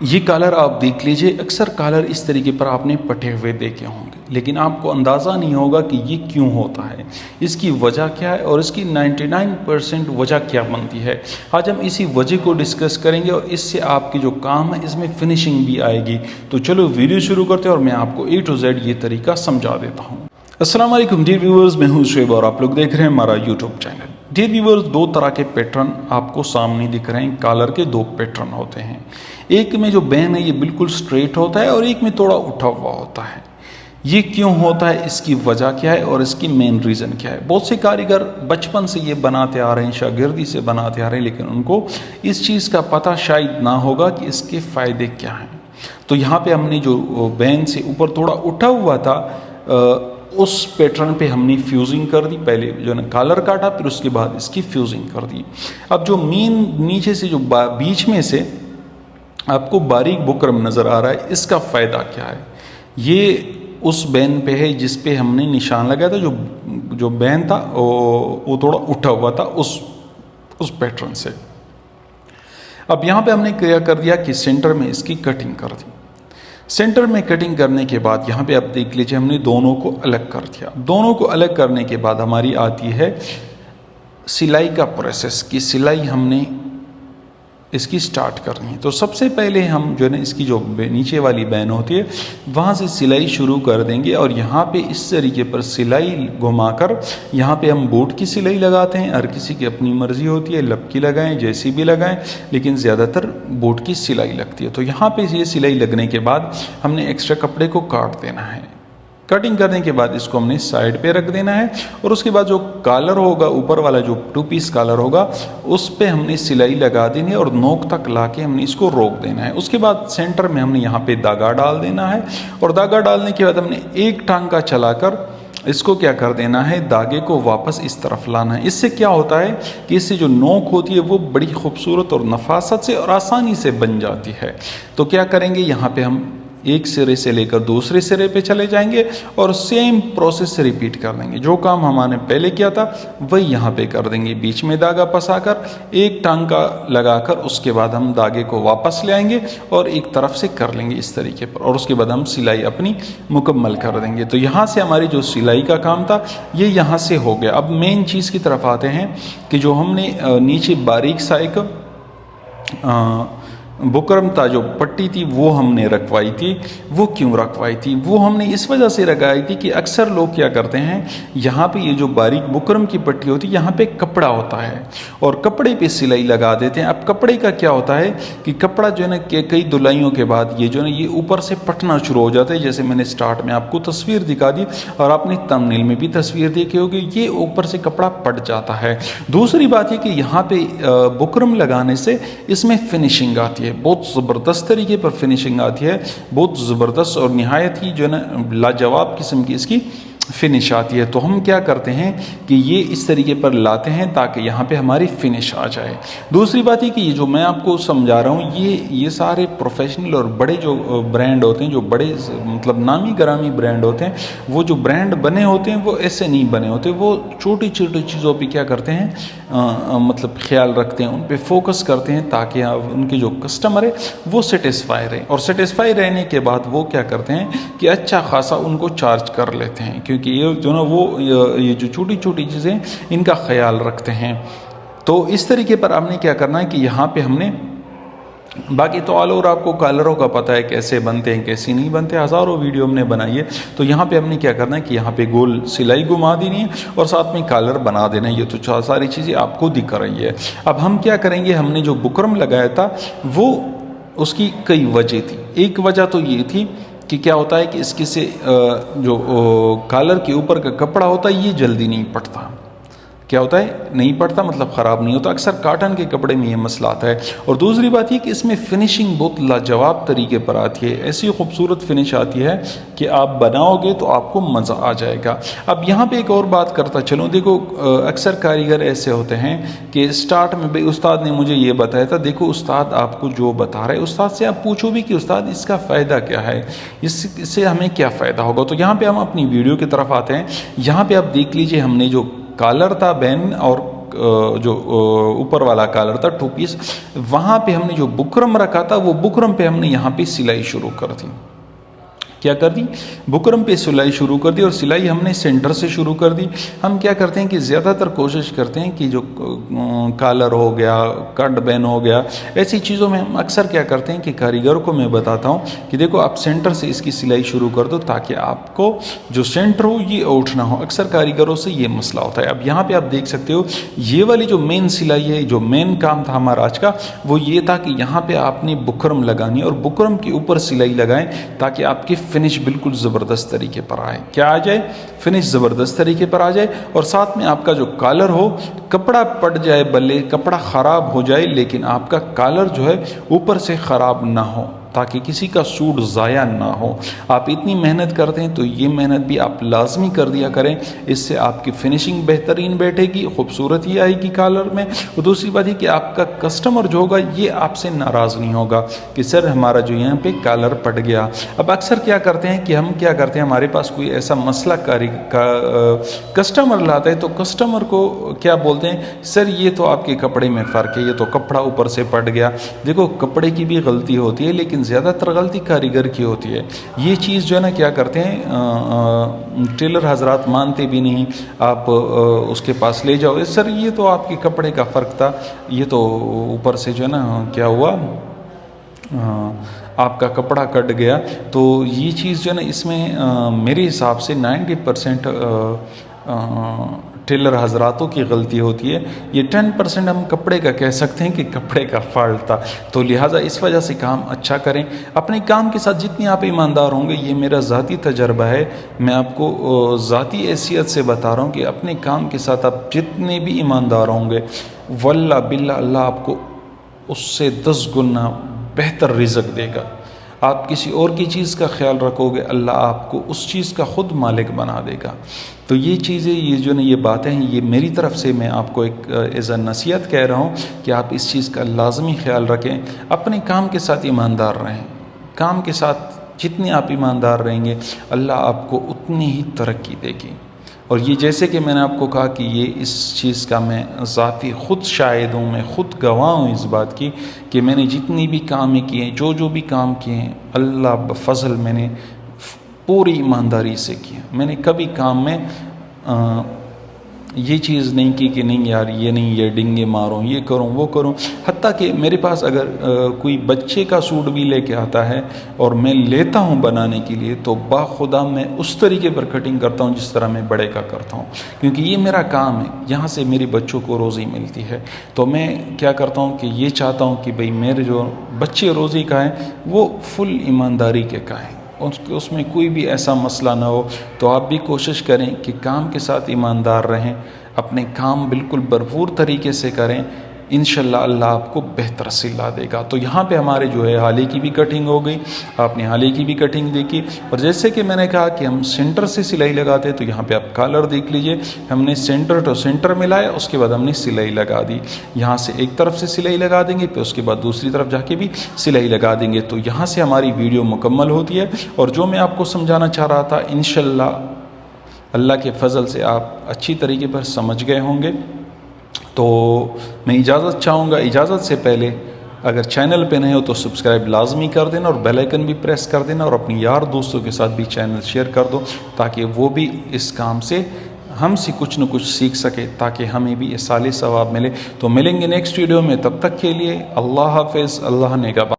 یہ کالر آپ دیکھ لیجئے، اکثر کالر اس طریقے پر آپ نے پٹے ہوئے دیکھے ہوں گے، لیکن آپ کو اندازہ نہیں ہوگا کہ یہ کیوں ہوتا ہے، اس کی وجہ کیا ہے اور اس کی 99% وجہ کیا بنتی ہے۔ آج ہم اسی وجہ کو ڈسکس کریں گے اور اس سے آپ کی جو کام ہے اس میں فنشنگ بھی آئے گی۔ تو چلو ویڈیو شروع کرتے ہیں اور میں آپ کو A to Z یہ طریقہ سمجھا دیتا ہوں۔ السلام علیکم ڈیئر ویورز، میں ہوں شعیب اور آپ لوگ دیکھ رہے ہیں ہمارا یوٹیوب چینل۔ ڈیئر ویورز، دو طرح کے پیٹرن آپ کو سامنے دکھ رہے ہیں، کالر کے دو پیٹرن ہوتے ہیں۔ ایک میں جو بین ہے یہ بالکل سٹریٹ ہوتا ہے اور ایک میں تھوڑا اٹھا ہوا ہوتا ہے۔ یہ کیوں ہوتا ہے، اس کی وجہ کیا ہے اور اس کی مین ریزن کیا ہے؟ بہت سے کاریگر بچپن سے یہ بناتے آ رہے ہیں، شاگردی سے بناتے آ رہے ہیں، لیکن ان کو اس چیز کا پتہ شاید نہ ہوگا کہ اس کے فائدے کیا ہیں۔ تو یہاں پہ ہم نے جو بین سے اوپر تھوڑا اٹھا ہوا تھا، اس پیٹرن پہ ہم نے فیوزنگ کر دی، پہلے جو ہے کالر کاٹا، پھر اس کے بعد اس کی فیوزنگ کر دی۔ اب جو مین نیچے سے جو بیچ میں سے آپ کو باریک بکرم نظر آ رہا ہے، اس کا فائدہ کیا ہے؟ یہ اس بین پہ ہے جس پہ ہم نے نشان لگایا تھا، جو بین تھا وہ تھوڑا اٹھا ہوا تھا اس پیٹرن سے۔ اب یہاں پہ ہم نے کیا کر دیا کہ سینٹر میں اس کی کٹنگ کر دی۔ سینٹر میں کٹنگ کرنے کے بعد یہاں پہ آپ دیکھ لیجئے ہم نے دونوں کو الگ کر دیا۔ دونوں کو الگ کرنے کے بعد ہماری آتی ہے سلائی کا پروسیس، کی سلائی ہم نے اس کی سٹارٹ کرنی ہے۔ تو سب سے پہلے ہم جو ہے نا اس کی جو نیچے والی بین ہوتی ہے وہاں سے سلائی شروع کر دیں گے، اور یہاں پہ اس طریقے پر سلائی گھما کر یہاں پہ ہم بوٹ کی سلائی لگاتے ہیں۔ ہر کسی کی اپنی مرضی ہوتی ہے، لب کی لگائیں، جیسی بھی لگائیں، لیکن زیادہ تر بوٹ کی سلائی لگتی ہے۔ تو یہاں پہ یہ سلائی لگنے کے بعد ہم نے ایکسٹرا کپڑے کو کاٹ دینا ہے۔ کٹنگ کرنے کے بعد اس کو ہم نے سائڈ پہ رکھ دینا ہے، اور اس کے بعد جو کالر ہوگا، اوپر والا جو 2 پیس کالر ہوگا، اس پہ ہم نے سلائی لگا دینی ہے اور نوک تک لا کے ہم نے اس کو روک دینا ہے۔ اس کے بعد سینٹر میں ہم نے یہاں پہ دھاگا ڈال دینا ہے، اور دھاگا ڈالنے کے بعد ہم نے ایک ٹانکا چلا کر اس کو کیا کر دینا ہے، دھاگے کو واپس اس طرف لانا ہے۔ اس سے کیا ہوتا ہے کہ اس سے جو نوک ہوتی ہے وہ بڑی خوبصورت اور نفاست سے اور آسانی سے بن جاتی ہے۔ تو کیا کریں گے، یہاں پہ ہم ایک سرے سے لے کر دوسرے سرے پہ چلے جائیں گے اور سیم پروسیس سے ریپیٹ کر دیں گے۔ جو کام ہم نے پہلے کیا تھا وہی یہاں پہ کر دیں گے۔ بیچ میں دھاگا پھنسا کر ایک ٹانکا لگا کر اس کے بعد ہم دھاگے کو واپس لے آئیں گے اور ایک طرف سے کر لیں گے اس طریقے پر، اور اس کے بعد ہم سلائی اپنی مکمل کر دیں گے۔ تو یہاں سے ہماری جو سلائی کا کام تھا یہ یہاں سے ہو گیا۔ اب مین چیز کی طرف آتے ہیں کہ جو ہم نے نیچے باریک سا ایک بکرم تھا، جو پٹی تھی وہ ہم نے رکھوائی تھی۔ وہ کیوں رکھوائی تھی؟ وہ ہم نے اس وجہ سے رکھوائی تھی کہ اکثر لوگ کیا کرتے ہیں، یہاں پہ یہ جو باریک بکرم کی پٹی ہوتی ہے یہاں پہ کپڑا ہوتا ہے اور کپڑے پہ سلائی لگا دیتے ہیں۔ اب کپڑے کا کیا ہوتا ہے کہ کپڑا جو ہے نا کہ کئی دھلائیوں کے بعد یہ جو ہے نا یہ اوپر سے پھٹنا شروع ہو جاتا ہے، جیسے میں نے سٹارٹ میں آپ کو تصویر دکھا دی اور آپ نے تھمبنیل میں بھی تصویر دیکھی ہوگی، یہ اوپر سے کپڑا پھٹ جاتا ہے۔ دوسری بات یہ کہ یہاں پہ بکرم لگانے سے اس میں فنیشنگ آتی ہے، بہت زبردست طریقے پر فنیشنگ آتی ہے، بہت زبردست اور نہایت ہی جو ہے نا لاجواب قسم کی اس کی فنش آتی ہے۔ تو ہم کیا کرتے ہیں کہ یہ اس طریقے پر لاتے ہیں تاکہ یہاں پہ ہماری فنش آ جائے۔ دوسری بات یہ کہ یہ جو میں آپ کو سمجھا رہا ہوں یہ سارے پروفیشنل اور بڑے جو برانڈ ہوتے ہیں، جو بڑے مطلب نامی گرامی برانڈ ہوتے ہیں، وہ جو برانڈ بنے ہوتے ہیں وہ ایسے نہیں بنے ہوتے، وہ چھوٹی چھوٹی چیزوں پہ کیا کرتے ہیں مطلب خیال رکھتے ہیں، ان پہ فوکس کرتے ہیں تاکہ ان کے جو کسٹمر ہے وہ سیٹسفائی رہے، اور سیٹسفائی رہنے کے بعد وہ کیا کرتے ہیں کہ اچھا خاصا ان کو چارج کر لیتے ہیں، کیونکہ یہ جو نا وہ یہ جو چھوٹی چھوٹی چیزیں ان کا خیال رکھتے ہیں۔ تو اس طریقے پر ہم نے کیا کرنا ہے کہ یہاں پہ ہم نے باقی تو آل اوور آپ کو کالروں کا پتہ ہے کیسے بنتے ہیں کیسے نہیں بنتے، ہزاروں ویڈیو ہم نے بنائی ہے۔ تو یہاں پہ ہم نے کیا کرنا ہے کہ یہاں پہ گول سلائی گھما دینی ہے اور ساتھ میں کالر بنا دینا ہے۔ یہ تو ساری چیزیں آپ کو دکھ رہی ہے۔ اب ہم کیا کریں گے، ہم نے جو بکرم لگایا تھا وہ اس کی کئی وجہ تھی۔ ایک وجہ تو یہ تھی کہ کیا ہوتا ہے کہ اس کے سے جو کالر کے اوپر کا کپڑا ہوتا ہے یہ جلدی نہیں پھٹتا۔ کیا ہوتا ہے، نہیں پڑتا مطلب خراب نہیں ہوتا، اکثر کاٹن کے کپڑے میں یہ مسئلہ آتا ہے۔ اور دوسری بات یہ کہ اس میں فنیشنگ بہت لاجواب طریقے پر آتی ہے، ایسی خوبصورت فنش آتی ہے کہ آپ بناؤ گے تو آپ کو مزہ آ جائے گا۔ اب یہاں پہ ایک اور بات کرتا چلوں، دیکھو اکثر کاریگر ایسے ہوتے ہیں کہ سٹارٹ میں بھائی استاد نے مجھے یہ بتایا تھا، دیکھو استاد آپ کو جو بتا رہے استاد سے آپ پوچھو بھی کہ استاد اس کا فائدہ کیا ہے، اس سے ہمیں کیا فائدہ ہوگا۔ تو یہاں پہ ہم اپنی ویڈیو کی طرف آتے ہیں۔ یہاں پہ آپ دیکھ لیجئے ہم نے جو کالر تھا بین اور جو اوپر والا کالر تھا 2 پیس، وہاں پہ ہم نے جو بکرم رکھا تھا وہ بکرم پہ ہم نے یہاں پہ سلائی شروع کر دی. کیا کر دی؟ بکرم پہ سلائی شروع کر دی، اور سلائی ہم نے سینٹر سے شروع کر دی. ہم کیا کرتے ہیں کہ زیادہ تر کوشش کرتے ہیں کہ جو کالر ہو گیا، کٹ بین ہو گیا، ایسی چیزوں میں ہم اکثر کیا کرتے ہیں کہ کاریگروں کو میں بتاتا ہوں کہ دیکھو آپ سینٹر سے اس کی سلائی شروع کر دو تاکہ آپ کو جو سینٹر ہو یہ آؤٹ نہ ہو. اکثر کاریگروں سے یہ مسئلہ ہوتا ہے. اب یہاں پہ آپ دیکھ سکتے ہو یہ والی جو مین سلائی ہے، جو مین کام تھا ہمارا آج کا، وہ یہ تھا کہ یہاں پہ آپ نے بکرم لگانی اور بکرم کے اوپر سلائی لگائیں تاکہ آپ کے فنش بالکل زبردست طریقے پر آئے. کیا آ جائے؟ فنش زبردست طریقے پر آ جائے. اور ساتھ میں آپ کا جو کالر ہو، کپڑا پٹ جائے بلے کپڑا خراب ہو جائے لیکن آپ کا کالر جو ہے اوپر سے خراب نہ ہو، تاکہ کسی کا سوٹ ضائع نہ ہو. آپ اتنی محنت کرتے ہیں تو یہ محنت بھی آپ لازمی کر دیا کریں. اس سے آپ کی فنشنگ بہترین بیٹھے گی، خوبصورتی آئے گی کالر میں. اور دوسری بات یہ کہ آپ کا کسٹمر جو ہوگا یہ آپ سے ناراض نہیں ہوگا کہ سر ہمارا جو یہاں پہ کالر پٹ گیا. اب اکثر کیا کرتے ہیں کہ ہم کیا کرتے ہیں، ہمارے پاس کوئی ایسا مسئلہ کسٹمر لاتا ہے تو کسٹمر کو کیا بولتے ہیں، سر یہ تو آپ کے کپڑے میں فرق ہے، یہ تو کپڑا اوپر سے پٹ گیا. دیکھو کپڑے کی بھی غلطی ہوتی ہے لیکن زیادہ تر غلطی کاریگر کی ہوتی ہے. یہ چیز جو ہے نا کیا کرتے ہیں ٹیلر حضرات مانتے بھی نہیں. آپ اس کے پاس لے جاؤ، سر یہ تو آپ کے کپڑے کا فرق تھا، یہ تو اوپر سے جو ہے نا کیا ہوا، آپ کا کپڑا کٹ گیا. تو یہ چیز جو ہے نا اس میں میرے حساب سے 90% ٹیلر حضراتوں کی غلطی ہوتی ہے. یہ 10% ہم کپڑے کا کہہ سکتے ہیں کہ کپڑے کا فالٹ تھا. تو لہٰذا اس وجہ سے کام اچھا کریں. اپنے کام کے ساتھ جتنی آپ ایماندار ہوں گے، یہ میرا ذاتی تجربہ ہے، میں آپ کو ذاتی حیثیت سے بتا رہا ہوں کہ اپنے کام کے ساتھ آپ جتنے بھی ایماندار ہوں گے، واللہ باللہ اللہ آپ کو اس سے 10 گنا بہتر رزق دے گا. آپ کسی اور کی چیز کا خیال رکھو گے، اللہ آپ کو اس چیز کا خود مالک بنا دے گا. تو یہ چیزیں، یہ جو نا یہ باتیں ہیں، یہ میری طرف سے میں آپ کو ایک ایز اے نصیحت کہہ رہا ہوں کہ آپ اس چیز کا لازمی خیال رکھیں. اپنے کام کے ساتھ ایماندار رہیں. کام کے ساتھ جتنے آپ ایماندار رہیں گے اللہ آپ کو اتنی ہی ترقی دے گی. اور یہ جیسے کہ میں نے آپ کو کہا کہ یہ اس چیز کا میں ذاتی خود شاہد ہوں، میں خود گواہ ہوں اس بات کی کہ میں نے جتنی بھی کام کیے ہیں، جو بھی کام کیے ہیں، اللہ بفضل میں نے پوری ایمانداری سے کیا. میں نے کبھی کام میں یہ چیز نہیں کی کہ نہیں یار یہ نہیں، یہ ڈنگے ماروں، یہ کروں وہ کروں. حتیٰ کہ میرے پاس اگر کوئی بچے کا سوٹ بھی لے کے آتا ہے اور میں لیتا ہوں بنانے کے لیے تو باخدا میں اس طریقے پر کٹنگ کرتا ہوں جس طرح میں بڑے کا کرتا ہوں، کیونکہ یہ میرا کام ہے، یہاں سے میرے بچوں کو روزی ملتی ہے. تو میں کیا کرتا ہوں کہ یہ چاہتا ہوں کہ بھئی میرے جو بچے روزی کا ہیں وہ فل ایمانداری کے کا ہیں، اس میں کوئی بھی ایسا مسئلہ نہ ہو. تو آپ بھی کوشش کریں کہ کام کے ساتھ ایماندار رہیں، اپنے کام بالکل بھرپور طریقے سے کریں. انشاءاللہ اللہ آپ کو بہتر سلا دے گا. تو یہاں پہ ہمارے جو ہے حالے کی بھی کٹنگ ہو گئی، آپ نے حالے کی بھی کٹنگ دیکھی. اور جیسے کہ میں نے کہا کہ ہم سینٹر سے سلائی لگاتے تو یہاں پہ آپ کالر دیکھ لیجئے، ہم نے سینٹر ٹو سینٹر ملایا، اس کے بعد ہم نے سلائی لگا دی. یہاں سے ایک طرف سے سلائی لگا دیں گے، پھر اس کے بعد دوسری طرف جا کے بھی سلائی لگا دیں گے. تو یہاں سے ہماری ویڈیو مکمل ہوتی ہے. اور جو میں آپ کو سمجھانا چاہ رہا تھا انشاءاللہ اللہ کے فضل سے آپ اچھی طریقے پر سمجھ گئے ہوں گے. تو میں اجازت چاہوں گا. اجازت سے پہلے اگر چینل پہ نہیں ہو تو سبسکرائب لازمی کر دینا اور بیل آئیکن بھی پریس کر دینا، اور اپنی یار دوستوں کے ساتھ بھی چینل شیئر کر دو تاکہ وہ بھی اس کام سے ہم سے کچھ نہ کچھ سیکھ سکے، تاکہ ہمیں بھی اصال ثواب ملے. تو ملیں گے نیکسٹ ویڈیو میں، تب تک کے لیے اللہ حافظ. اللہ نگہبان.